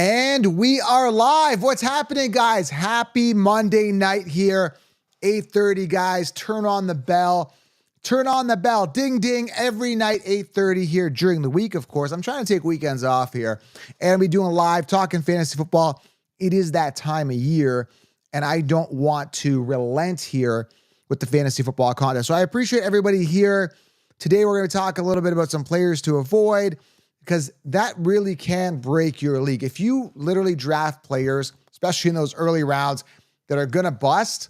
And we are live. What's happening, guys? Happy Monday night here. 8:30, guys. Turn on the bell. Turn on the bell. Ding, ding. Every night, 8:30 here during the week, of course. I'm trying to take weekends off here. And I'll be doing live, talking fantasy football. It is that time of year, and I don't want to relent here with the fantasy football content. So I appreciate everybody here. Today, we're going to talk a little bit about some players to avoid, because that really can break your league. If you literally draft players, especially in those early rounds, that are going to bust,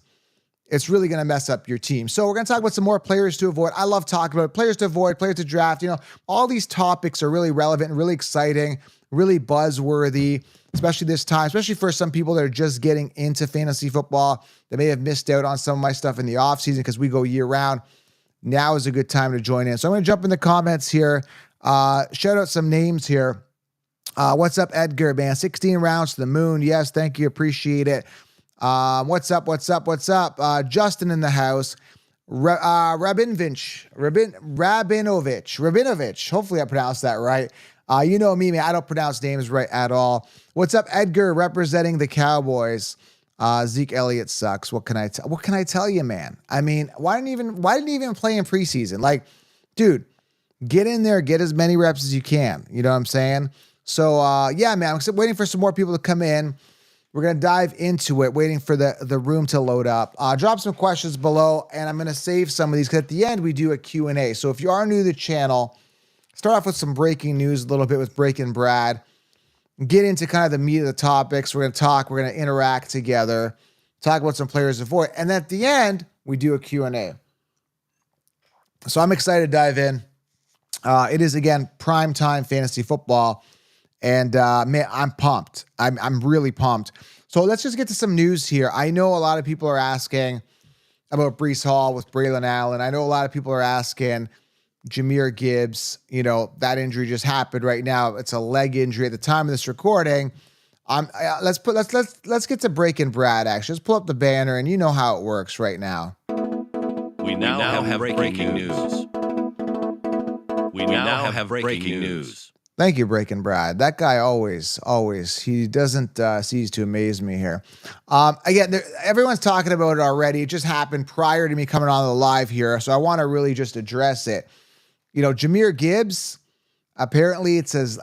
it's really going to mess up your team. So we're going to talk about some more players to avoid. I love talking about players to avoid, players to draft. You know, all these topics are really relevant and really exciting, really buzzworthy, especially this time, especially for some people that are just getting into fantasy football that may have missed out on some of my stuff in the offseason because we go year round. Now is a good time to join in. So I'm going to jump in the comments here. Shout out some names here. What's up, Edgar, man? 16 rounds to the moon. Yes, thank you. Appreciate it. What's up? Justin in the house. Rabinovich. Hopefully I pronounced that right. You know me, man. I don't pronounce names right at all. What's up, Edgar, representing the Cowboys? Zeke Elliott sucks. What can I tell you, man? I mean, why didn't he even play in preseason? Like, dude, get in there, get as many reps as you can. You know what I'm saying? So, yeah, man, I'm waiting for some more people to come in. We're going to dive into it, waiting for the room to load up. Drop some questions below, and I'm going to save some of these, because at the end, we do a Q&A. So if you are new to the channel, start off with some breaking news a little bit with Breaking Brad. Get into kind of the meat of the topics. We're going to talk. We're going to interact together, talk about some players to avoid. And at the end, we do a Q&A. So I'm excited to dive in. It is, again, primetime fantasy football. And, man, I'm pumped. I'm really pumped. So let's just get to some news here. I know a lot of people are asking about Breece Hall with Braylon Allen. I know a lot of people are asking Jahmyr Gibbs. You know, that injury just happened right now. It's a leg injury at the time of this recording. Let's get to Breaking Brad, actually. Let's pull up the banner, and you know how it works right now. We now have breaking news. We now have breaking news. Thank you, Breaking Brad. That guy always, he doesn't cease to amaze me here. Again, everyone's talking about it already. It just happened prior to me coming on the live here, so I want to really just address it. You know, Jahmyr Gibbs, apparently it says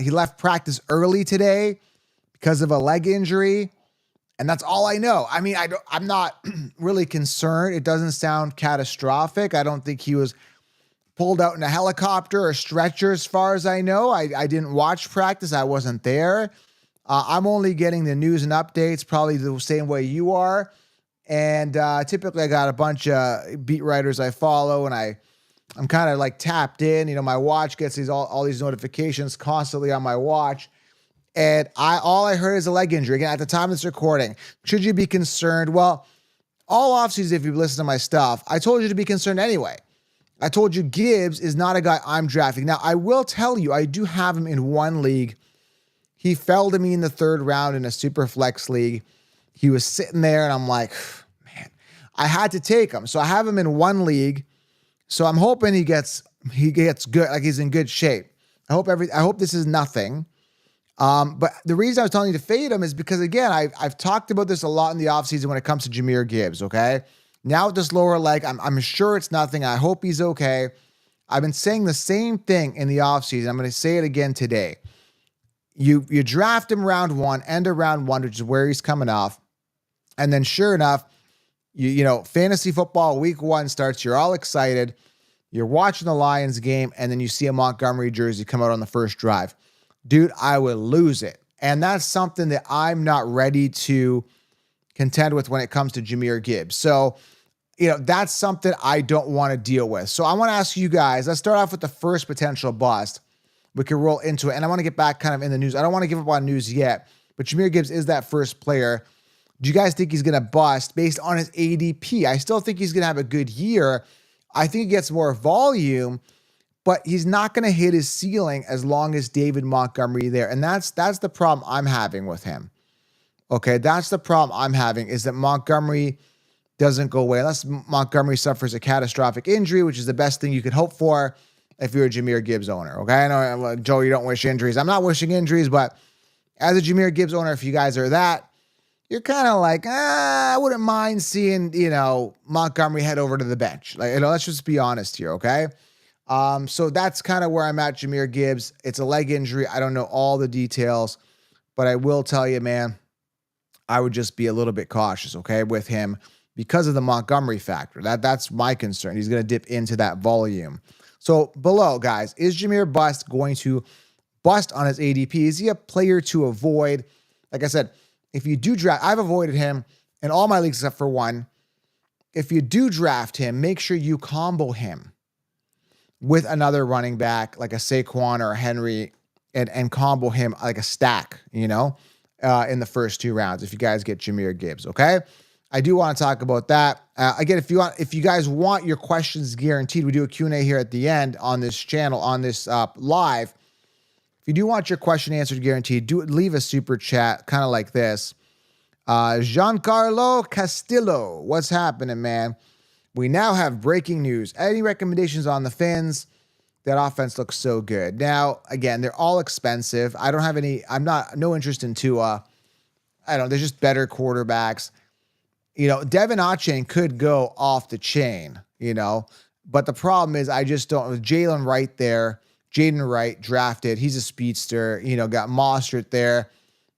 he left practice early today because of a leg injury, and that's all I know. I mean, I'm not really concerned. It doesn't sound catastrophic. I don't think he was pulled out in a helicopter or stretcher, as far as I know. I didn't watch practice. I wasn't there. I'm only getting the news and updates, probably the same way you are. And typically I got a bunch of beat writers I follow, and I'm kind of like tapped in. You know, my watch gets all these notifications constantly on my watch. And all I heard is a leg injury. Again, at the time of this recording, should you be concerned? Well, all offseason, if you've listened to my stuff, I told you to be concerned anyway. I told you Gibbs is not a guy I'm drafting. Now, I will tell you, I do have him in one league. He fell to me in the third round in a super flex league. He was sitting there, and I'm like, man, I had to take him. So I have him in one league. So I'm hoping he gets good, like he's in good shape. I hope this is nothing. But the reason I was telling you to fade him is because, again, I've talked about this a lot in the offseason when it comes to Jahmyr Gibbs, okay? Now with this lower leg, I'm sure it's nothing. I hope he's okay. I've been saying the same thing in the offseason. I'm going to say it again today. You draft him round one, end of round one, which is where he's coming off. And then sure enough, you know, fantasy football week one starts. You're all excited. You're watching the Lions game, and then you see a Montgomery jersey come out on the first drive. Dude, I would lose it. And that's something that I'm not ready to contend with when it comes to Jahmyr Gibbs. So, you know, that's something I don't want to deal with. So I want to ask you guys, let's start off with the first potential bust. We can roll into it. And I want to get back kind of in the news. I don't want to give up on news yet, but Jahmyr Gibbs is that first player. Do you guys think he's going to bust based on his ADP? I still think he's going to have a good year. I think he gets more volume, but he's not going to hit his ceiling as long as David Montgomery there. And that's the problem I'm having with him. Okay, that's the problem I'm having, is that Montgomery doesn't go away unless Montgomery suffers a catastrophic injury, which is the best thing you could hope for if you're a Jahmyr Gibbs owner. Okay, I know, Joe, you don't wish injuries. I'm not wishing injuries, but as a Jahmyr Gibbs owner, if you guys are that, you're kind of like, I wouldn't mind seeing, Montgomery head over to the bench. Like, let's just be honest here, okay? So that's kind of where I'm at, Jahmyr Gibbs. It's a leg injury. I don't know all the details, but I will tell you, man, I would just be a little bit cautious, okay, with him because of the Montgomery factor. That's my concern. He's going to dip into that volume. So below, guys, is Jahmyr Bust going to bust on his ADP? Is he a player to avoid? Like I said, if you do draft, I've avoided him in all my leagues except for one. If you do draft him, make sure you combo him with another running back like a Saquon or a Henry and combo him like a stack, in the first 2 rounds if you guys get Jahmyr Gibbs, okay? I do want to talk about that. Again, if you guys want your questions guaranteed, we do a Q&A here at the end on this channel, on this live. If you do want your question answered guaranteed, leave a super chat, kind of like this. Giancarlo Castillo, what's happening, man? We now have breaking news. Any recommendations on the Fins? That offense looks so good. Now, again, they're all expensive. I don't have no interest in Tua. There's just better quarterbacks. Devin Achane could go off the chain, but the problem is I just don't, with Jalen Wright there, Jaden Wright drafted. He's a speedster, got Mostert there.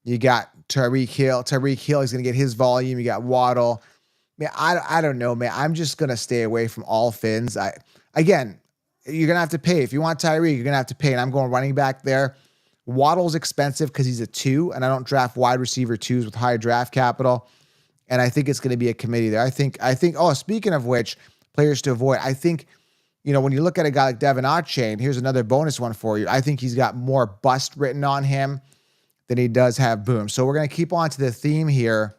You got Tyreek Hill. Tyreek Hill is going to get his volume. You got Waddle. Man, I don't know, man. I'm just going to stay away from all Fins. Again, you're going to have to pay. If you want Tyreek, you're going to have to pay. And I'm going running back there. Waddle's expensive because he's a 2, and I don't draft wide receiver 2s with high draft capital. And I think it's going to be a committee there. I think, speaking of which, players to avoid, I think, when you look at a guy like Devin Achane, here's another bonus one for you. I think he's got more bust written on him than he does have boom. So we're going to keep on to the theme here.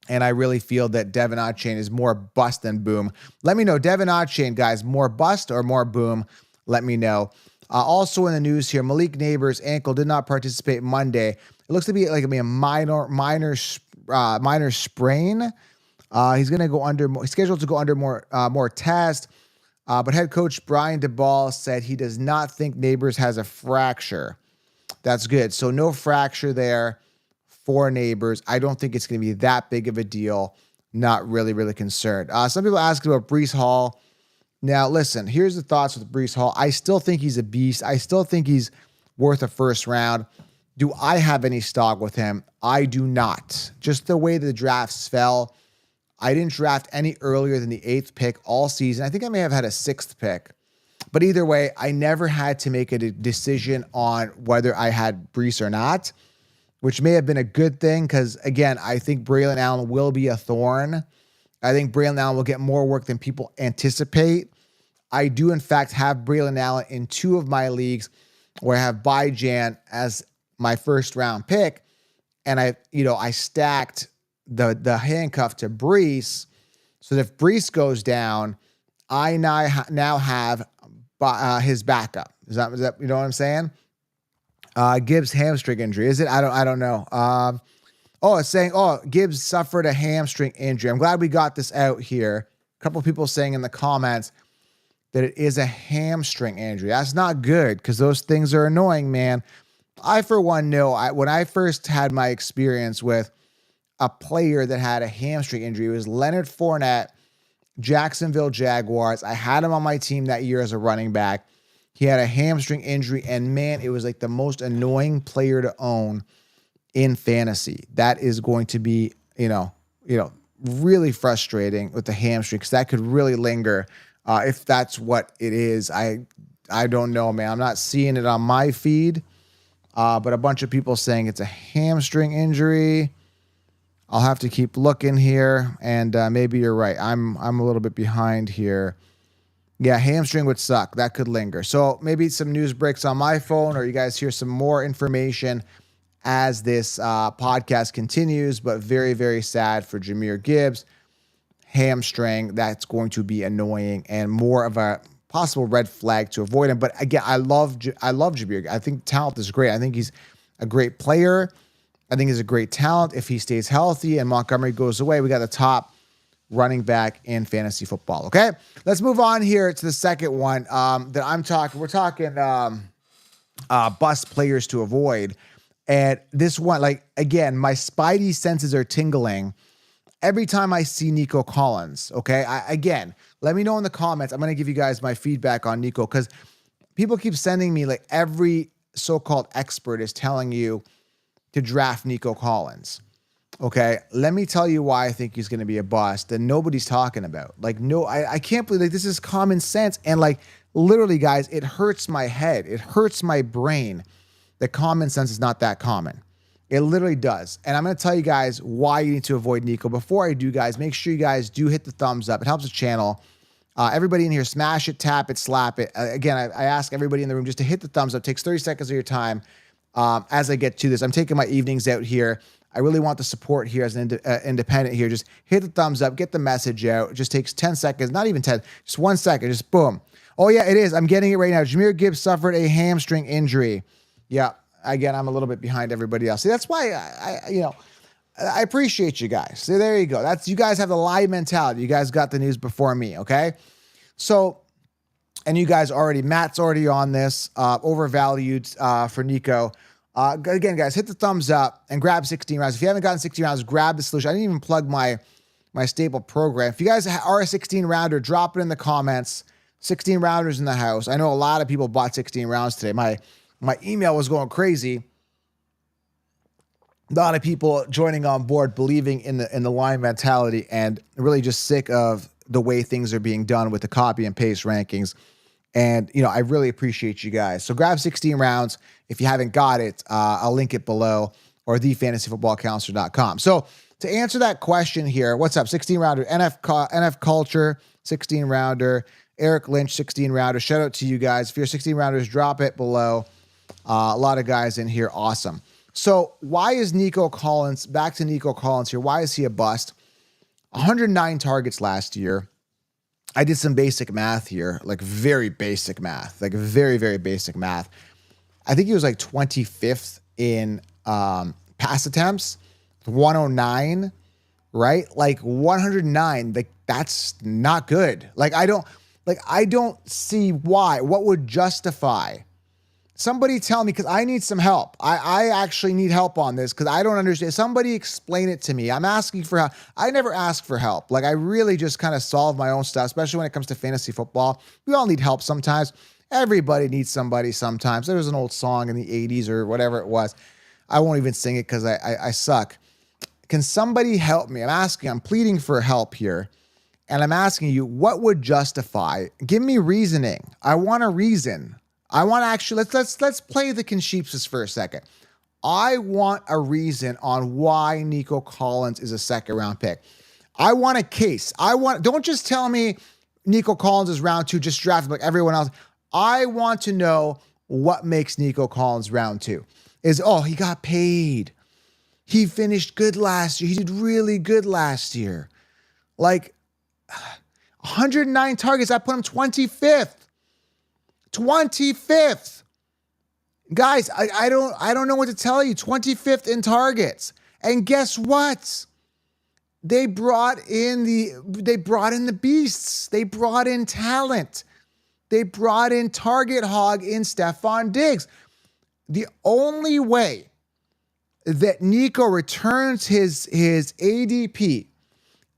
And I really feel that Devin Achane is more bust than boom. Let me know, Devin Achane, guys, more bust or more boom? Let me know. Also in the news here, Malik Neighbors' ankle did not participate Monday. It looks to be like a minor sprain. He's going to go under. He's scheduled to go under more tests. But head coach Brian DeBall said he does not think Neighbors has a fracture. That's good. So no fracture there for Neighbors. I don't think it's going to be that big of a deal. Not really, really concerned. Some people ask about Breece Hall. Now, listen, here's the thoughts with Breece Hall. I still think he's a beast. I still think he's worth a first round. Do I have any stock with him? I do not. Just the way the drafts fell, I didn't draft any earlier than the 8th pick all season. I think I may have had a 6th pick. But either way, I never had to make a decision on whether I had Breece or not, which may have been a good thing because, again, I think Braylon Allen will be a thorn. I think Braylon Allen will get more work than people anticipate. I do, in fact, have Braylon Allen in 2 of my leagues where I have Bijan as my first round pick. And I stacked the handcuff to Breece so that if Breece goes down, I now have his backup. Is that you know what I'm saying? Gibbs hamstring injury. Is it? I don't know. It's saying, Gibbs suffered a hamstring injury. I'm glad we got this out here. A couple of people saying in the comments that it is a hamstring injury. That's not good because those things are annoying, man. I, for one, know when I first had my experience with a player that had a hamstring injury, it was Leonard Fournette, Jacksonville Jaguars. I had him on my team that year as a running back. He had a hamstring injury, and man, it was like the most annoying player to own in fantasy. That is going to be, really frustrating with the hamstring because that could really linger if that's what it is. I don't know, man. I'm not seeing it on my feed, but a bunch of people saying it's a hamstring injury. I'll have to keep looking here, and maybe you're right. I'm a little bit behind here. Yeah, hamstring would suck. That could linger. So maybe some news breaks on my phone, or you guys hear some more information as this podcast continues. But very, very sad for Jahmyr Gibbs. Hamstring, that's going to be annoying and more of a possible red flag to avoid him. But again, I love Jahmyr. I think talent is great. I think he's a great player. I think he's a great talent. If he stays healthy and Montgomery goes away, we got the top running back in fantasy football. Okay, let's move on here to the second one that I'm talking. We're talking bust players to avoid. And this one, like, again, my spidey senses are tingling every time I see Nico Collins. Okay. Again, let me know in the comments. I'm going to give you guys my feedback on Nico, because people keep sending me, like, every so-called expert is telling you to draft Nico Collins. Okay, let me tell you why I think he's going to be a bust that nobody's talking about. Like, no, I can't believe, like, this is common sense. And, like, literally, guys, it hurts my head. It hurts my brain that common sense is not that common. It literally does. And I'm going to tell you guys why you need to avoid Nico. Before I do, guys, make sure you guys do hit the thumbs up. It helps the channel. Everybody in here, smash it, tap it, slap it. Again, I ask everybody in the room just to hit the thumbs up. It takes 30 seconds of your time. As I get to this, I'm taking my evenings out here. I really want the support here as an independent here. Just hit the thumbs up, get the message out. It just takes 10 seconds, not even 10, just 1 second, just boom. Oh yeah, it is. I'm getting it right now. Jahmyr Gibbs suffered a hamstring injury. Yeah, again, I'm a little bit behind everybody else. See, that's why I appreciate you guys. So there you go. You guys have the live mentality. You guys got the news before me, okay? So, and you guys Matt's already on this, overvalued for Nico. Again, guys, hit the thumbs up and grab 16 rounds. If you haven't gotten 16 rounds, grab the solution. I didn't even plug my staple program. If you guys are a 16 rounder, drop it in the comments. 16 rounders in the house. I know a lot of people bought 16 rounds today. My email was going crazy. A lot of people joining on board, believing in the line mentality, and really just sick of the way things are being done with the copy and paste rankings. And, I really appreciate you guys. So grab 16 rounds. If you haven't got it, I'll link it below, or thefantasyfootballcounselor.com. So to answer that question here, what's up? 16 rounder, NF Culture, 16 rounder, Eric Lynch, 16 rounder. Shout out to you guys. If you're 16 rounders, drop it below. A lot of guys in here. Awesome. So why is Nico Collins, back to Nico Collins here, why is he a bust? 109 targets last year. I did some basic math here, like very basic math, like very, very basic math. I think he was like 25th in pass attempts, 109, right? Like 109, like that's not good. I don't see why. What would justify? Somebody tell me, because I need some help. I actually need help on this because I don't understand. Somebody explain it to me. I'm asking for help. I never ask for help. Like, I really just kind of solve my own stuff, especially when it comes to fantasy football. We all need help sometimes. Everybody needs somebody sometimes. There was an old song in the 80s or whatever it was. I won't even sing it because I suck. Can somebody help me? I'm pleading for help here. And I'm asking you, what would justify? Give me reasoning. I want a reason. I want to actually, let's play the Concheapsis for a second. I want a reason on why Nico Collins is a second round pick. I want a case. Don't just tell me Nico Collins is round 2, just draft him like everyone else. I want to know what makes Nico Collins round 2. He got paid. He finished good last year. He did really good last year. Like 109 targets. I put him 25th. 25th. Guys, I don't know what to tell you. 25th in targets. And guess what? They brought in the beasts. They brought in talent. They brought in target hog in Stefon Diggs. The only way that Nico returns his ADP,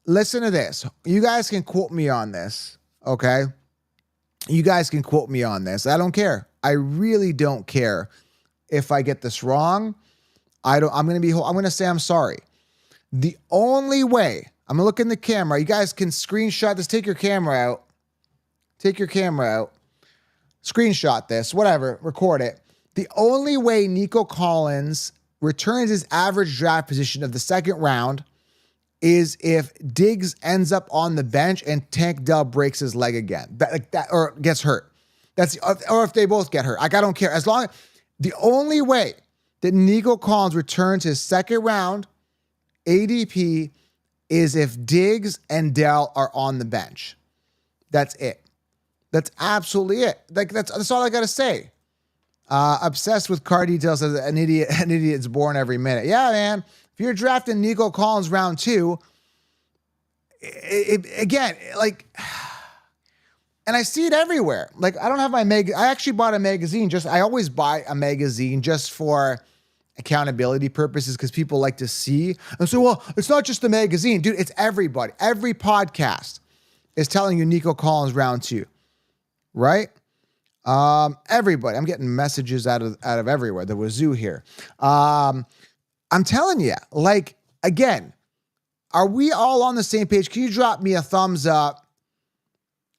listen to this. You guys can quote me on this, okay? You guys can quote me on this. I don't care. I really don't care if I get this wrong. I'm going to say I'm sorry. The only way, I'm going to look in the camera. You guys can screenshot this. Take your camera out. Screenshot this, whatever, record it. The only way Nico Collins returns his average draft position of the second round is if Diggs ends up on the bench and Tank Dell breaks his leg again, or gets hurt. Or if they both get hurt. I don't care. The only way that Nico Collins returns his second round ADP is if Diggs and Dell are on the bench. That's it. That's absolutely it. That's all I gotta say. Obsessed with car details, says an idiot's born every minute. Yeah, man. If you're drafting Nico Collins round 2, again, and I see it everywhere. Like, I don't have my I actually bought a magazine. I always buy a magazine just for accountability purposes because people like to see and say, well, it's not just the magazine. Dude, it's everybody. Every podcast is telling you Nico Collins round 2, right? Everybody. I'm getting messages out of everywhere. The wazoo here. I'm telling you, like, again, are we all on the same page? Can you drop me a thumbs up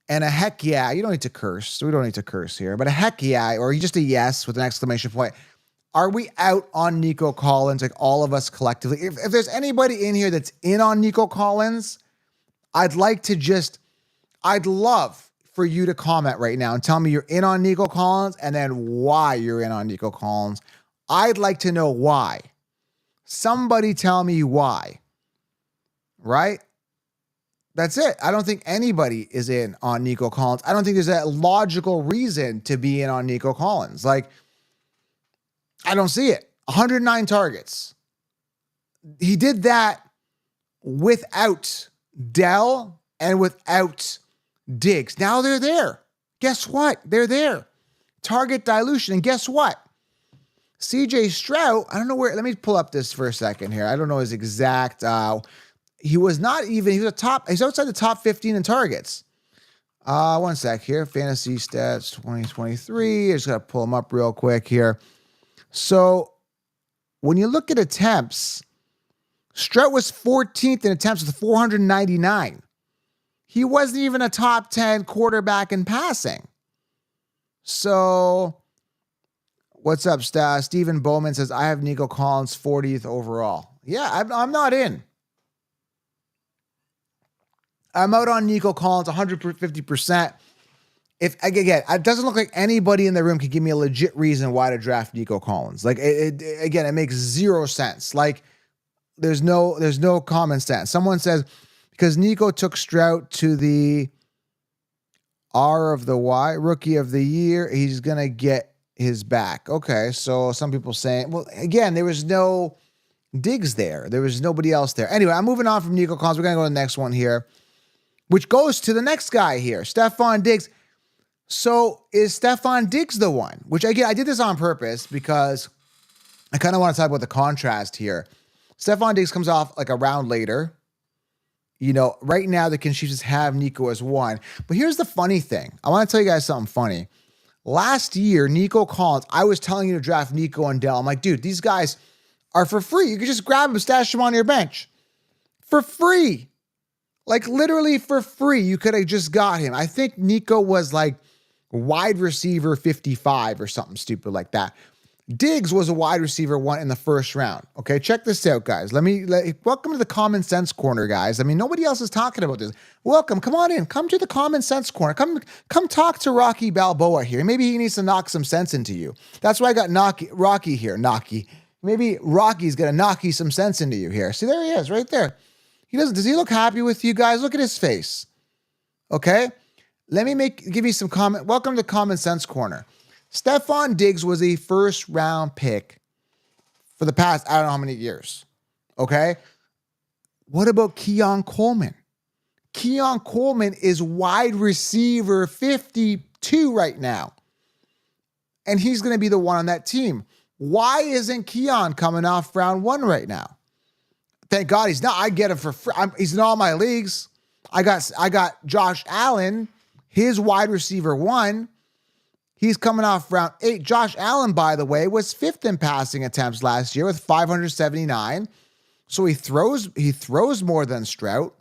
and a heck yeah? You don't need to curse. We don't need to curse here, but a heck yeah, or just a yes with an exclamation point. Are we out on Nico Collins, like all of us collectively? If there's anybody in here that's in on Nico Collins, I'd love for you to comment right now and tell me you're in on Nico Collins and then why you're in on Nico Collins. I'd like to know why. Somebody tell me why. Right? That's it. I don't think anybody is in on Nico Collins. I don't think there's a logical reason to be in on Nico Collins. Like, I don't see it. 109 targets. He did that without Dell and without Diggs. Now they're there. Guess what? They're there. Target dilution. And guess what? CJ Stroud, I don't know where, let me pull up this for a second here. I don't know his exact, he's outside the top 15 in targets. One sec here. Fantasy stats 2023. I just got to pull them up real quick here. So when you look at attempts, Stroud was 14th in attempts with 499. He wasn't even a top 10 quarterback in passing. So what's up, Stephen Bowman says, I have Nico Collins 40th overall. Yeah, I'm not in. I'm out on Nico Collins 150%. If again, it doesn't look like anybody in the room can give me a legit reason why to draft Nico Collins. Like it makes zero sense. Like there's no common sense. Someone says because Nico took Stroud to the R of the Y, rookie of the year, he's gonna get his back. Okay, so some people saying, well, again, there was no Diggs there. There was nobody else there. Anyway, I'm moving on from Nico Collins. We're gonna go to the next one here, which goes to the next guy here, Stefon Diggs. So is Stefon Diggs the one? Which again, I did this on purpose because I kind of want to talk about the contrast here. Stefon Diggs comes off like a round later. You know, right now the Chiefs have Nico as 1. But here's the funny thing. I want to tell you guys something funny. Last year, Nico Collins, I was telling you to draft Nico and Dell. I'm like, dude, these guys are for free. You can just grab them, stash them on your bench. For free. Like literally for free. You could have just got him. I think Nico was like wide receiver 55 or something stupid like that. Diggs was a wide receiver 1 in the first round. Okay, check this out, guys. Welcome to the Common Sense Corner, guys. I mean, nobody else is talking about this. Welcome, come on in. Come to the Common Sense Corner. Come talk to Rocky Balboa here. Maybe he needs to knock some sense into you. That's why I got Rocky here. Maybe Rocky's gonna knock some sense into you here. See, there he is, right there. Does he look happy with you guys? Look at his face. Okay? Let me give you some comment. Welcome to Common Sense Corner. Stefon Diggs was a first round pick for the past, I don't know how many years. Okay? What about Keon Coleman? Keon Coleman is wide receiver 52 right now. And he's going to be the one on that team. Why isn't Keon coming off round 1 right now? Thank God he's not. I get him for free. He's in all my leagues. I got Josh Allen, his wide receiver 1. He's coming off round 8. Josh Allen, by the way, was 5th in passing attempts last year with 579. So he throws more than Stroud.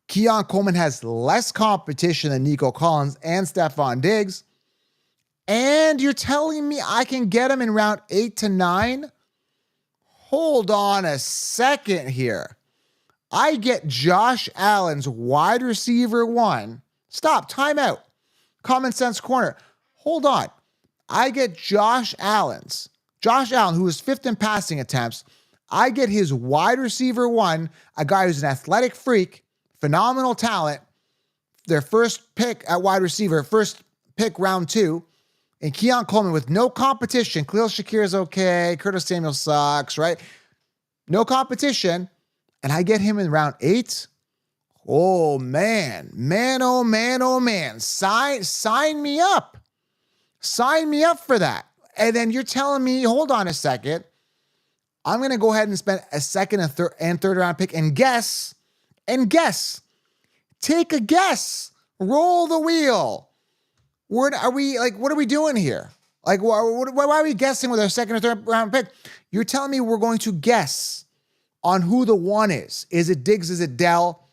Keon Coleman has less competition than Nico Collins and Stefon Diggs. And you're telling me I can get him in round 8 to 9? Hold on a second here. I get Josh Allen's wide receiver 1. Stop, timeout. Common Sense Corner. Hold on. I get Josh Allen, who is 5th in passing attempts. I get his wide receiver 1, a guy who's an athletic freak, phenomenal talent, their first pick at wide receiver, first pick round 2, and Keon Coleman with no competition. Khalil Shakir is okay. Curtis Samuel sucks, right? No competition. And I get him in round 8. Oh, man. Man, oh, man, oh, man. Sign me up. Sign me up for that. And then you're telling me, hold on a second, I'm going to go ahead and spend a second and third round pick and guess. Take a guess. Roll the wheel. What are we doing here? Like, why are we guessing with our second or third round pick? You're telling me we're going to guess on who the one is. Is it Diggs? Is it Dell?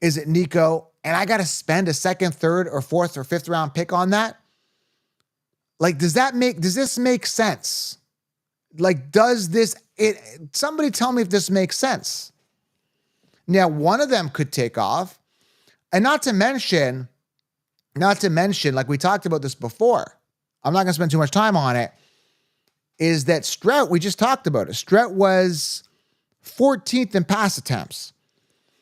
Is it Nico? And I got to spend a second, third, or fourth, or fifth round pick on that? Like, does this make sense? Like, somebody tell me if this makes sense. Now, one of them could take off. And not to mention, like we talked about this before, I'm not going to spend too much time on it, is that Strout, we just talked about it. Strout was 14th in pass attempts.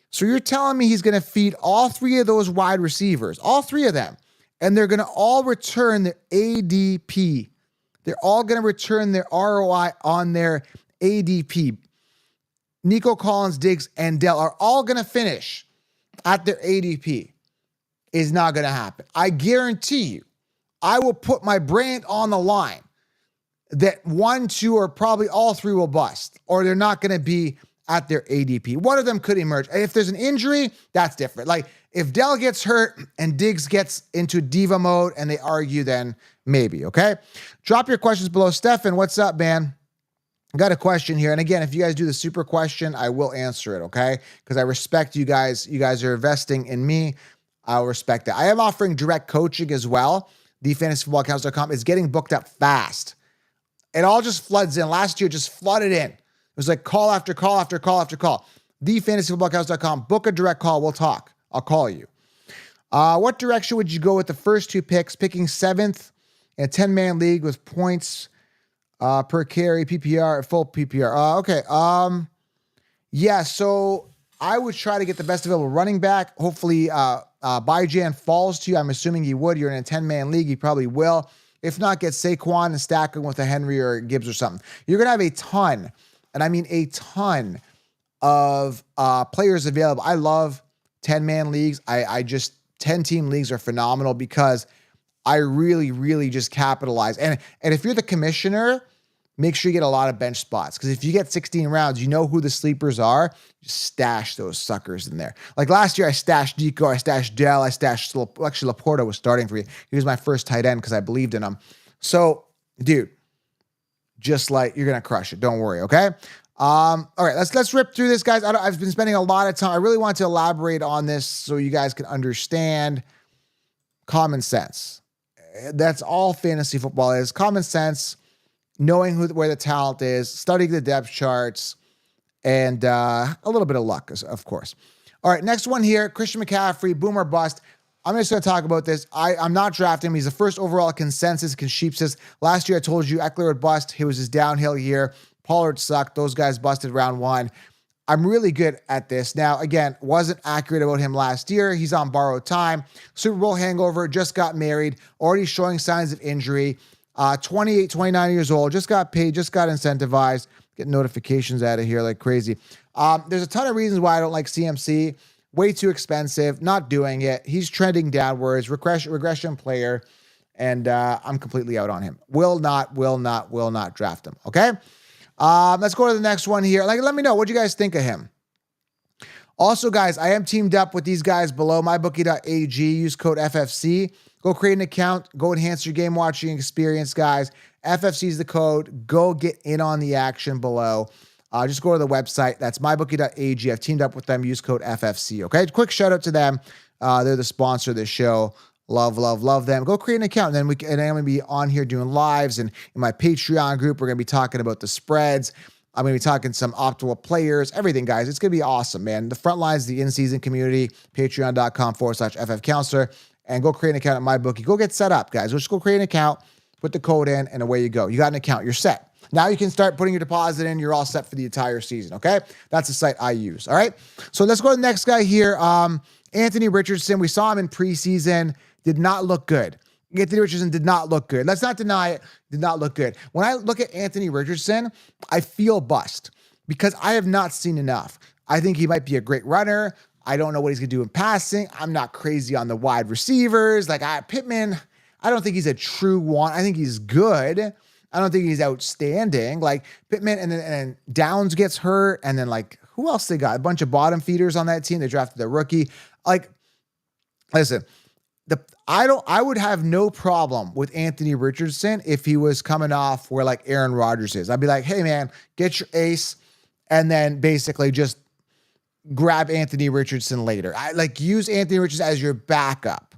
So you're telling me he's going to feed all three of those wide receivers, all three of them, and they're going to all return their ADP. They're all going to return their ROI on their ADP. Nico Collins, Diggs, and Dell are all going to finish at their ADP. Is not going to happen. I guarantee you, I will put my brand on the line that 1, 2, or probably all three will bust, or they're not going to be at their ADP. One of them could emerge. If there's an injury, that's different. Like if Dell gets hurt and Diggs gets into diva mode and they argue, then maybe, okay? Drop your questions below. Stefan, what's up, man? I got a question here. And again, if you guys do the super question, I will answer it, okay? Because I respect you guys. You guys are investing in me. I'll respect that. I am offering direct coaching as well. TheFantasyFootballCouch.com is getting booked up fast. It all just floods in. Last year, just flooded in. It was like call after call after call after call. TheFantasyFootballCouch.com. Book a direct call. We'll talk. I'll call you. What direction would you go with the first two picks? Picking 7th in a 10-man league with points per carry, PPR, full PPR. Okay. Yeah, so I would try to get the best available running back. Hopefully, Byjan falls to you. I'm assuming he would. You're in a 10-man league. He probably will. If not, get Saquon and stack him with a Henry or Gibbs or something. You're going to have a ton, and I mean a ton of players available. I love 10-man leagues. I just 10-team leagues are phenomenal because I really, really just capitalize. And if you're the commissioner, make sure you get a lot of bench spots. Because if you get 16 rounds, you know who the sleepers are. Just stash those suckers in there. Like last year, I stashed Nico, I stashed Dell, I stashed, actually Laporta was starting for you. He was my first tight end because I believed in him. So, dude, just like you're going to crush it. Don't worry, okay? All right, let's rip through this, guys. I've been spending a lot of time. I really want to elaborate on this so you guys can understand common sense. That's all fantasy football is. Common sense, knowing where the talent is, studying the depth charts, and a little bit of luck, of course. All right, next one here, Christian McCaffrey, boom or bust. I'm just going to talk about this. I'm not drafting him. He's the first overall consensus. Last year, I told you Eckler would bust. It was his downhill year. Pollard sucked. Those guys busted round 1. I'm really good at this. Now, again, wasn't accurate about him last year. He's on borrowed time. Super Bowl hangover, just got married, already showing signs of injury. 28, 29 years old, just got paid, just got incentivized, get notifications out of here like crazy. There's a ton of reasons why I don't like CMC. Way too expensive, not doing it. He's trending downwards, regression player, and I'm completely out on him. Will not draft him, okay? Let's go to the next one here. Let me know, what do you guys think of him? Also, guys, I am teamed up with these guys below, mybookie.ag. Use code FFC. Go create an account. Go enhance your game watching experience, guys. FFC is the code. Go get in on the action below. Just go to the website. That's mybookie.ag. I've teamed up with them. Use code FFC, okay? Quick shout out to them. They're the sponsor of this show. Love them. Go create an account. And then I'm going to be on here doing lives. And in my Patreon group, we're going to be talking about the spreads. I'm going to be talking some optimal players, everything, guys. It's going to be awesome, man. The front lines, the in-season community, patreon.com/FFcounselor, and go create an account at MyBookie. Go get set up, guys. Just go create an account, put the code in, and away you go. You got an account. You're set. Now you can start putting your deposit in. You're all set for the entire season, okay? That's the site I use, all right? So let's go to the next guy here. Anthony Richardson. We saw him in preseason. Did not look good. Anthony Richardson did not look good. Let's not deny it. Did not look good. When I look at Anthony Richardson, I feel bust because I have not seen enough. I think he might be a great runner. I don't know what he's going to do in passing. I'm not crazy on the wide receivers. Pittman, I don't think he's a true one. I think he's good. I don't think he's outstanding. Like Pittman and then Downs gets hurt. And then like, who else they got? A bunch of bottom feeders on that team. They drafted the rookie. Like, listen, I would have no problem with Anthony Richardson if he was coming off where like Aaron Rodgers is. I'd be like, hey man, get your ace and then basically just grab Anthony Richardson later. I like use Anthony Richardson as your backup.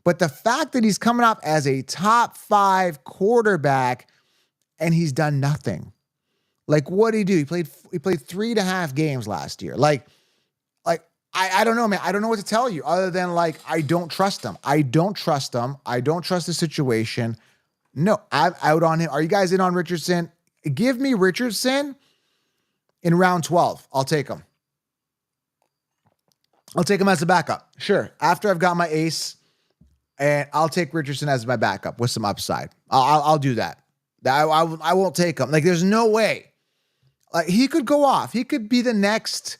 But the fact that he's coming up as a top 5 quarterback and he's done nothing. Like what did he do? He played 3.5 games last year. Like I don't know, man. I don't know what to tell you other than like, I don't trust him. I don't trust him. I don't trust the situation. No, I'm out on him. Are you guys in on Richardson? Give me Richardson in round 12. I'll take him. I'll take him as a backup. Sure. After I've got my ace, and I'll take Richardson as my backup with some upside. I'll do that. I won't take him. Like, there's no way. Like, he could go off. He could be the next,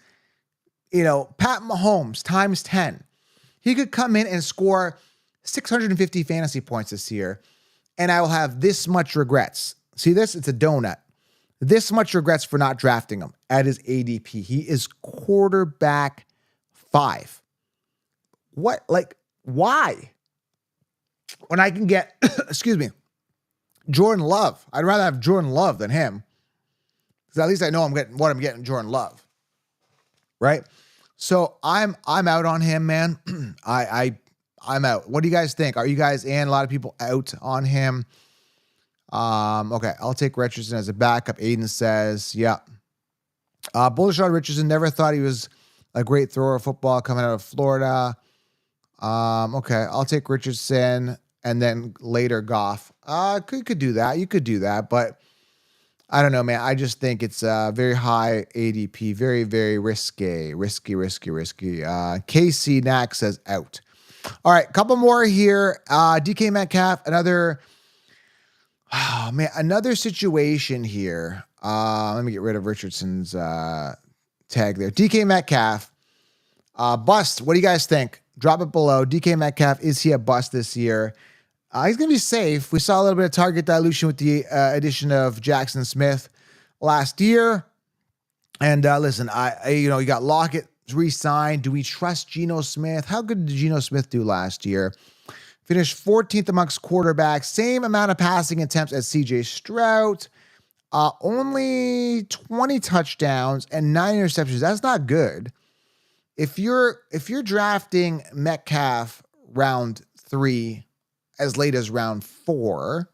Pat Mahomes times 10. He could come in and score 650 fantasy points this year, and I will have this much regrets. See this? It's a donut. This much regrets for not drafting him at his ADP. He is quarterback 5. What? Like, why? When I can get, excuse me, Jordan Love. I'd rather have Jordan Love than him. Because at least I know I'm getting Jordan Love. Right? So I'm out on him, man. I'm out. What do you guys think? Are you guys in? A lot of people out on him. Okay, I'll take Richardson as a backup. Aiden says, yeah. Bullish on Richardson. Never thought he was a great thrower of football coming out of Florida. Okay, I'll take Richardson and then later Goff. Could do that. You could do that, but I don't know, man. I just think it's very high ADP. Very, very risky. KC Knack says out. All right, couple more here. DK Metcalf, another situation here. Let me get rid of Richardson's tag there. DK Metcalf, bust. What do you guys think? Drop it below. DK Metcalf, is he a bust this year? He's going to be safe. We saw a little bit of target dilution with the addition of Jackson Smith last year. And listen, you got Lockett re-signed. Do we trust Geno Smith? How good did Geno Smith do last year? Finished 14th amongst quarterbacks. Same amount of passing attempts as CJ Stroud. Only 20 touchdowns and 9 interceptions. That's not good. If you're drafting Metcalf round 3 as late as round 4,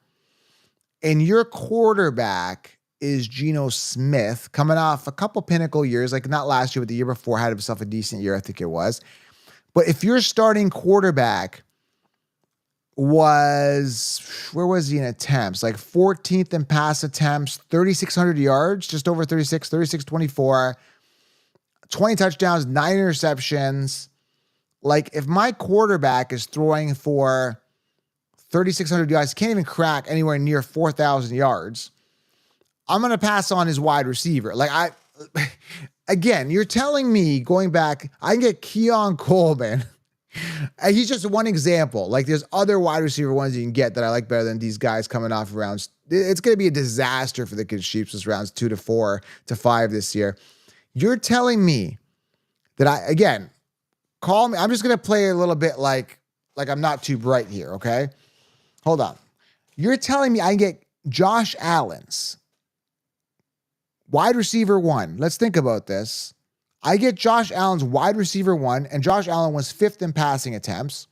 and your quarterback is Geno Smith, coming off a couple pinnacle years, like not last year, but the year before, had himself a decent year, I think it was. But if your starting quarterback was, where was he in attempts? Like 14th in pass attempts, 3,600 yards, just over 3,624, 20 touchdowns, 9 interceptions. Like, if my quarterback is throwing for 3,600 yards, can't even crack anywhere near 4,000 yards, I'm going to pass on his wide receiver. Like, again, you're telling me going back, I can get Keon Coleman. And he's just one example. Like, there's other wide receiver ones you can get that I like better than these guys coming off rounds. It's going to be a disaster for the Chiefs rounds 2 to 4 to 5 this year. You're telling me that call me. I'm just going to play a little bit like I'm not too bright here, okay? Hold on. You're telling me I can get Josh Allen's wide receiver 1. Let's think about this. I get Josh Allen's wide receiver 1, and Josh Allen was 5th in passing attempts.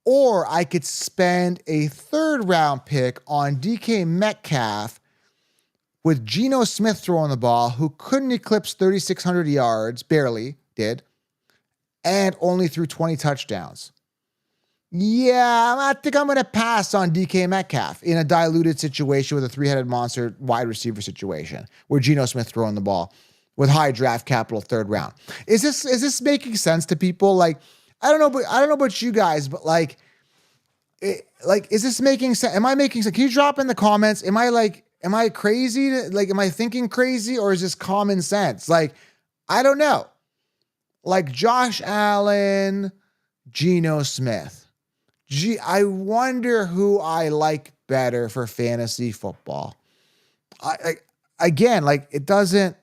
Or I could spend a 3rd round pick on DK Metcalf with Geno Smith throwing the ball, who couldn't eclipse 3,600 yards, barely did, and only threw 20 touchdowns. Yeah, I think I'm going to pass on DK Metcalf in a diluted situation with a 3-headed monster wide receiver situation where Geno Smith throwing the ball with high draft capital 3rd round. Is this making sense to people? Like, I don't know about you guys, but is this making sense? Am I making sense? Can you drop in the comments? Am I crazy? Am I thinking crazy, or is this common sense? Like, I don't know. Like, Josh Allen, Geno Smith. Gee, I wonder who I like better for fantasy football. Again, like it doesn't,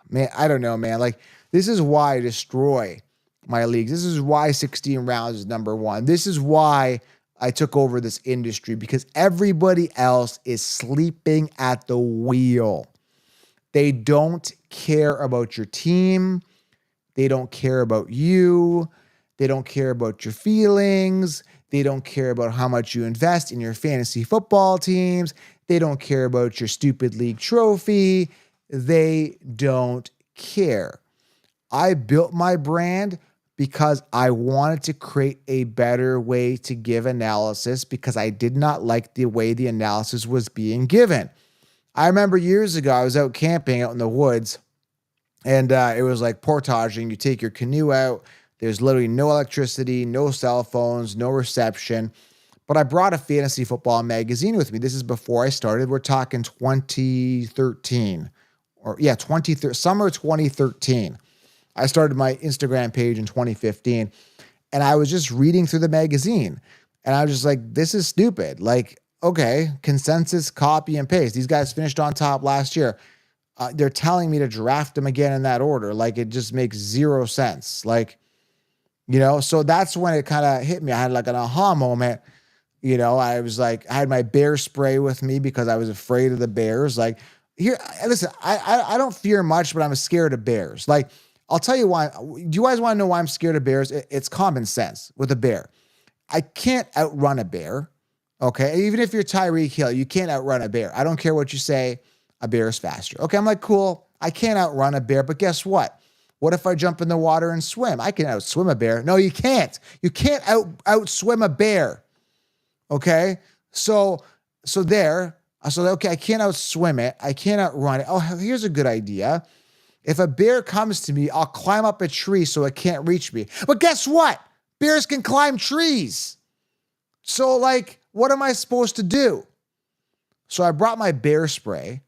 man, I don't know, man. Like this is why I destroy my leagues. This is why 16 rounds is number one. This is why I took over this industry, because everybody else is sleeping at the wheel. They don't care about your team. They don't care about you. They don't care about your feelings. They don't care about how much you invest in your fantasy football teams. They don't care about your stupid league trophy. They don't care. I built my brand because I wanted to create a better way to give analysis, because I did not like the way the analysis was being given. I remember years ago, I was out camping out in the woods, and it was like portaging. You take your canoe out. There's literally no electricity, no cell phones, no reception. But I brought a fantasy football magazine with me. This is before I started. We're talking 2013. Summer 2013. I started my Instagram page in 2015. And I was just reading through the magazine. And I was just like, this is stupid. Like, okay, consensus, copy, and paste. These guys finished on top last year. They're telling me to draft them again in that order. Like, it just makes zero sense. Like, so that's when it kind of hit me. I had like an aha moment. I was like, I had my bear spray with me because I was afraid of the bears. Like, here, listen, I don't fear much, but I'm scared of bears. Like, I'll tell you why. Do you guys want to know why I'm scared of bears? It's common sense with a bear. I can't outrun a bear. Okay. Even if you're Tyreek Hill, you can't outrun a bear. I don't care what you say. A bear is faster. Okay. I'm like, cool. I can't outrun a bear, but guess what? What if I jump in the water and swim? I can outswim a bear. No, you can't. You can't outswim a bear. Okay. So okay, I can't outswim it. I can't outrun it. Oh, here's a good idea. If a bear comes to me, I'll climb up a tree so it can't reach me. But guess what? Bears can climb trees. So like, what am I supposed to do? So I brought my bear spray.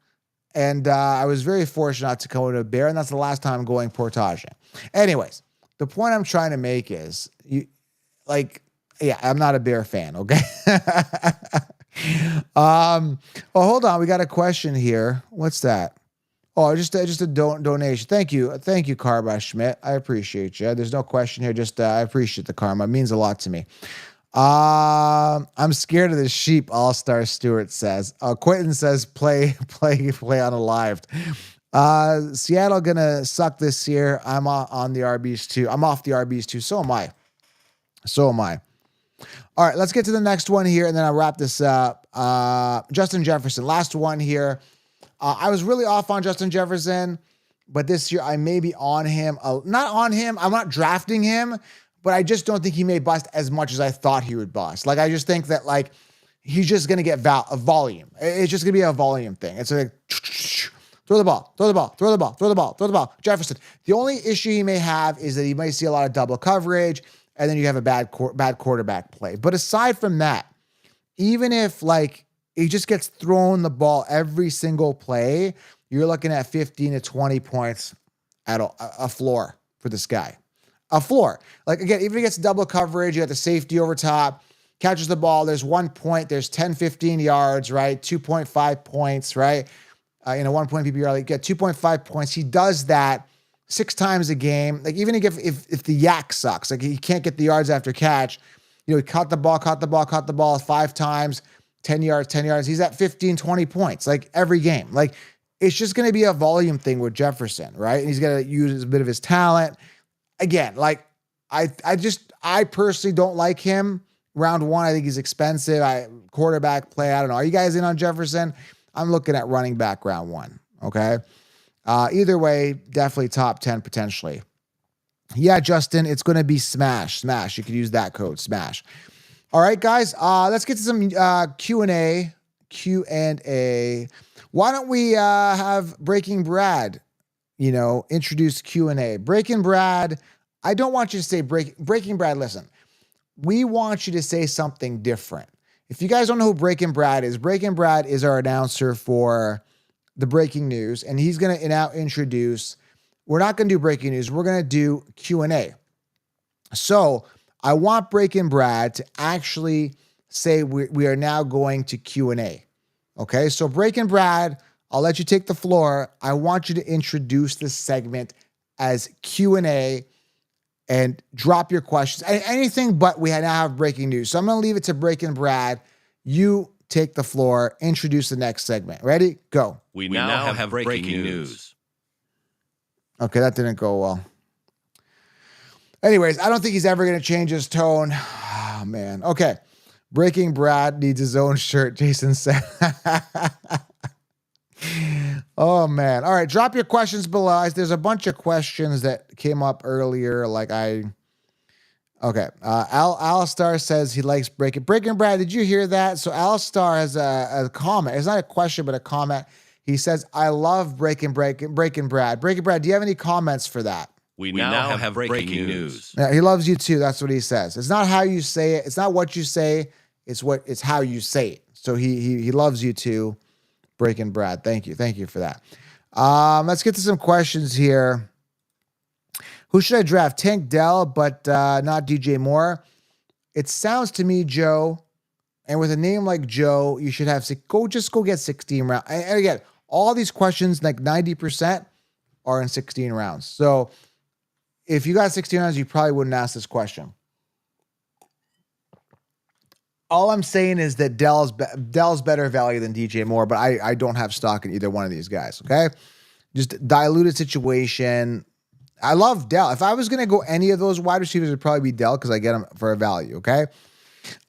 And I was very fortunate to come with a bear, and that's the last time I'm going portaging. Anyways, the point I'm trying to make is, I'm not a bear fan, okay? Hold on, we got a question here. What's that? Oh, just a donation. Thank you, Karma Schmidt. I appreciate you. There's no question here. Just I appreciate the karma. It means a lot to me. I'm scared of the sheep. All-Star Stewart says. Quentin says play on a live. Seattle gonna suck this year. I'm on the RBs too. I'm off the RBs too. So am I. All right, let's get to the next one here, and then I'll wrap this up. Justin Jefferson, last one here. I was really off on Justin Jefferson, but this year I may be on him. Not on him. I'm not drafting him. But I just don't think he may bust as much as I thought he would bust. Like, I just think that, like, he's just going to get a volume. It's just going to be a volume thing. It's like, throw the ball. Jefferson. The only issue he may have is that he might see a lot of double coverage, and then you have a bad quarterback play. But aside from that, even if, like, he just gets thrown the ball every single play, you're looking at 15 to 20 points at a floor for this guy. A floor. Like, again, even if he gets double coverage, you got the safety over top, catches the ball, there's 1 point, there's 10, 15 yards, right? 2.5 points, right? 1 point PPR, like, get 2.5 points. He does that 6 times a game. Like, even if the yak sucks, like, he can't get the yards after catch, he caught the ball 5 times, 10 yards. He's at 15, 20 points, like, every game. Like, it's just going to be a volume thing with Jefferson, right? And he's got to use a bit of his talent. Again, like, I personally don't like him. Round 1, I think he's expensive. Quarterback play, I don't know. Are you guys in on Jefferson? I'm looking at running back round 1, okay? Either way, definitely top 10 potentially. Yeah, Justin, it's going to be smash. You could use that code, smash. All right, guys, let's get to some Q&A. Why don't we have Breaking Brad, introduce Q&A. Breaking Brad, I don't want you to say Breaking Brad, listen. We want you to say something different. If you guys don't know who Breaking Brad is our announcer for the breaking news, and he's going to now introduce, we're not going to do breaking news, we're going to do Q&A. So I want Breaking Brad to actually say we are now going to Q&A. Okay, so Breaking Brad, I'll let you take the floor. I want you to introduce this segment as Q&A and drop your questions. Anything but we now have breaking news. So I'm going to leave it to Breaking Brad. You take the floor, introduce the next segment. Ready? Go. We now have breaking news. Okay, that didn't go well. Anyways, I don't think he's ever going to change his tone. Oh, man. Okay. Breaking Brad needs his own shirt, Jason said. Oh, man. All right, drop your questions below. There's a bunch of questions that came up earlier. Okay. Alistar says he likes Breaking Brad. Did you hear that? So Alistar has a comment. It's not a question, but a comment. He says, I love Breaking Brad. Breaking Brad, do you have any comments for that? We now have breaking news. Yeah, he loves you too. That's what he says. It's not how you say it. It's not what you say. It's how you say it. So he loves you too, Breaking Brad. Thank you for that. Let's get to some questions here. Who should I draft? Tank Dell, but not DJ Moore. It sounds to me, Joe, and with a name like Joe, you should have go get 16 rounds. And again, all these questions, like 90%, are in 16 rounds. So if you got 16 rounds, you probably wouldn't ask this question. All I'm saying is that Dell's better value than DJ Moore, but I don't have stock in either one of these guys, okay? Just diluted situation. I love Dell. If I was going to go any of those wide receivers, it would probably be Dell because I get him for a value, okay?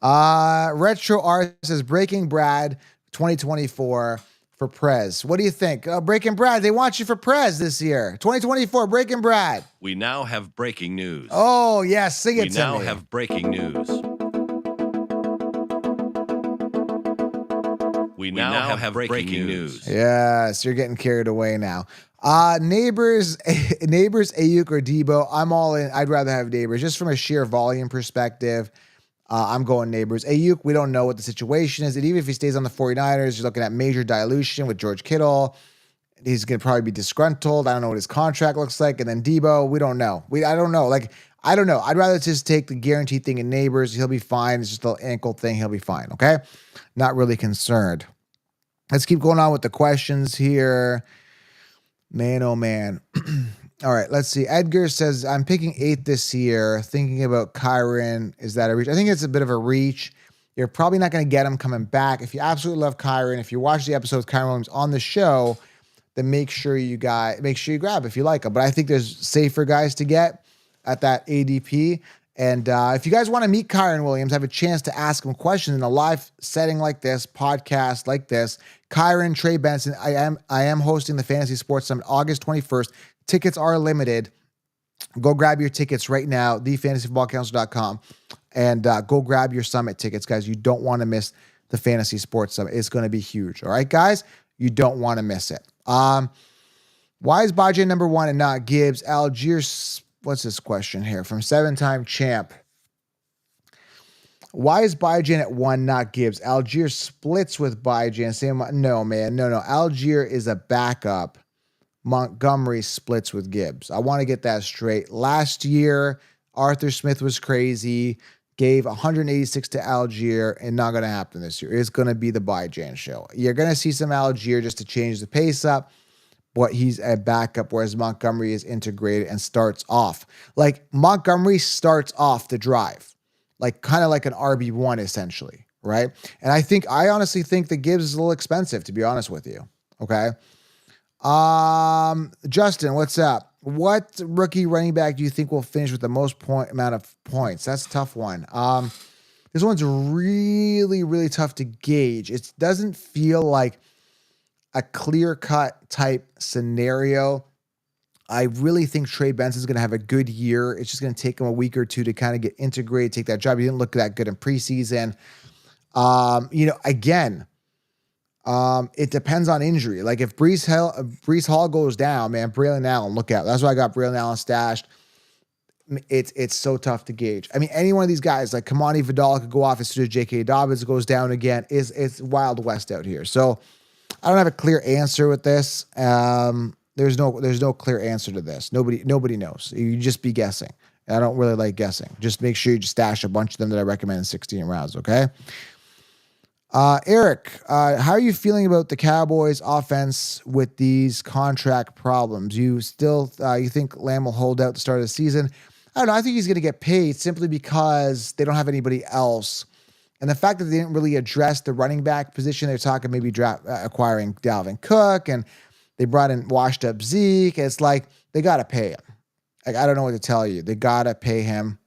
Retro R says Breaking Brad 2024 for Prez. What do you think? Breaking Brad, they want you for Prez this year. 2024, Breaking Brad. We now have breaking news. Oh, yes, sing it to me. We now have breaking news. We now have breaking news. Yes, you're getting carried away now. Neighbors, Ayuk or Debo. I'm all in. I'd rather have Neighbors just from a sheer volume perspective. I'm going Neighbors. Ayuk, we don't know what the situation is. And even if he stays on the 49ers, you're looking at major dilution with George Kittle. He's going to probably be disgruntled. I don't know what his contract looks like. And then Debo, we don't know. I don't know. I don't know. I'd rather just take the guaranteed thing in Neighbors. He'll be fine. It's just an ankle thing. He'll be fine. Okay. Not really concerned. Let's keep going on with the questions here. Man, oh man. All right, let's see. Edgar says, I'm picking 8 this year, thinking about Kyron. Is that a reach? I think it's a bit of a reach. You're probably not going to get him coming back. If you absolutely love Kyron, if you watch the episode with Kyron Williams on the show, then make sure you grab if you like him. But I think there's safer guys to get at that ADP. And if you guys want to meet Kyron Williams, have a chance to ask him questions in a live setting like this, podcast like this. Kyron, Trey Benson, I am hosting the Fantasy Sports Summit August 21st. Tickets are limited. Go grab your tickets right now, thefantasyfootballcouncil.com, and go grab your summit tickets, guys. You don't want to miss the Fantasy Sports Summit. It's going to be huge. All right, guys? You don't want to miss it. Why is Bajay number 1 and not Gibbs? Algier, what's this question here? From 7-time champ. Why is Bajay at 1, not Gibbs? Algier splits with Bajay. No, man. No. Algier is a backup. Montgomery splits with Gibbs. I want to get that straight. Last year, Arthur Smith was crazy, gave 186 to Algier, and not going to happen this year. It's going to be the Bajay show. You're going to see some Algier just to change the pace up, but he's a backup, whereas Montgomery is integrated and starts off. Like, Montgomery starts off the drive, like kind of like an RB1 essentially, right? And I honestly think that Gibbs is a little expensive, to be honest with you, okay? Justin, what's up? What rookie running back do you think will finish with the most amount of points? That's a tough one. This one's really, really tough to gauge. It doesn't feel like a clear-cut type scenario. I really think Trey Benson's going to have a good year. It's just going to take him a week or two to kind of get integrated, take that job. He didn't look that good in preseason. Again, it depends on injury. Like if Breece Hall goes down, man, Braylon Allen, look out. That's why I got Braylon Allen stashed. It's so tough to gauge. I mean, any one of these guys, like Kamani Vidal, could go off as soon as J.K. Dobbins goes down again. It's Wild West out here. So I don't have a clear answer with this. There's no clear answer to this. Nobody knows. You just be guessing. And I don't really like guessing. Just make sure you just stash a bunch of them that I recommend in 16 rounds, okay? Eric, how are you feeling about the Cowboys offense with these contract problems? You still, you think Lamb will hold out the start of the season? I don't know. I think he's going to get paid simply because they don't have anybody else. And the fact that they didn't really address the running back position, they're talking maybe acquiring Dalvin Cook, and they brought in washed up Zeke. It's like, they got to pay him. Like, I don't know what to tell you. They got to pay him.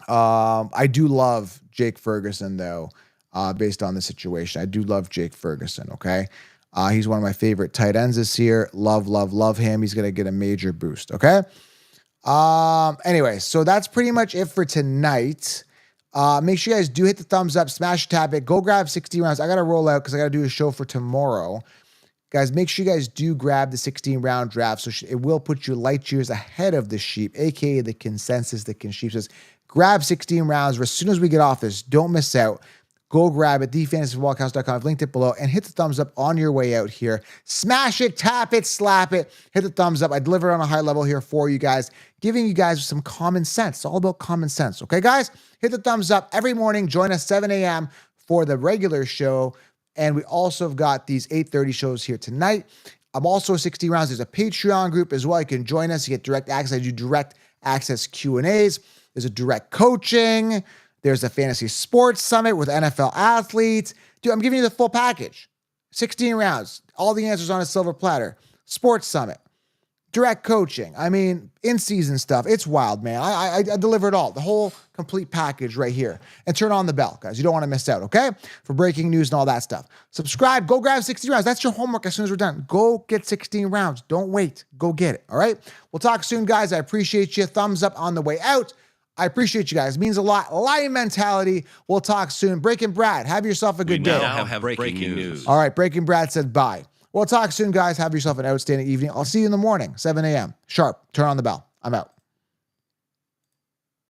I do love Jake Ferguson, though. Based on the situation. I do love Jake Ferguson, okay? He's one of my favorite tight ends this year. Love, love, love him. He's going to get a major boost, okay? Anyway, so that's pretty much it for tonight. Make sure you guys do hit the thumbs up, smash tap it, go grab 60 rounds. I got to roll out because I got to do a show for tomorrow. Guys, make sure you guys do grab the 16-round draft, so it will put you light years ahead of the sheep, aka the consensus, the consensus. Grab 16 rounds as soon as we get off this. Don't miss out. Go grab it, thefantasyfootballcast.com. I've linked it below, and hit the thumbs up on your way out here. Smash it, tap it, slap it, hit the thumbs up. I deliver it on a high level here for you guys, giving you guys some common sense. It's all about common sense, okay, guys? Hit the thumbs up every morning. Join us 7 a.m. for the regular show, and we also have got these 8:30 shows here tonight. I'm also 60 rounds. There's a Patreon group as well. You can join us. You get direct access. I do direct access Q&As. There's a direct coaching. There's a fantasy sports summit with NFL athletes. Dude, I'm giving you the full package. 16 rounds. All the answers on a silver platter. Sports summit. Direct coaching. I mean, in-season stuff. It's wild, man. I deliver it all. The whole complete package right here. And turn on the bell, guys. You don't want to miss out, okay? For breaking news and all that stuff. Subscribe. Go grab 16 rounds. That's your homework as soon as we're done. Go get 16 rounds. Don't wait. Go get it, all right? We'll talk soon, guys. I appreciate you. Thumbs up on the way out. I appreciate you guys. It means a lot. Lion mentality. We'll talk soon. Breaking Brad, have yourself a good day. We now have breaking news. All right, Breaking Brad said bye. We'll talk soon, guys. Have yourself an outstanding evening. I'll see you in the morning, 7 a.m. Sharp. Turn on the bell. I'm out.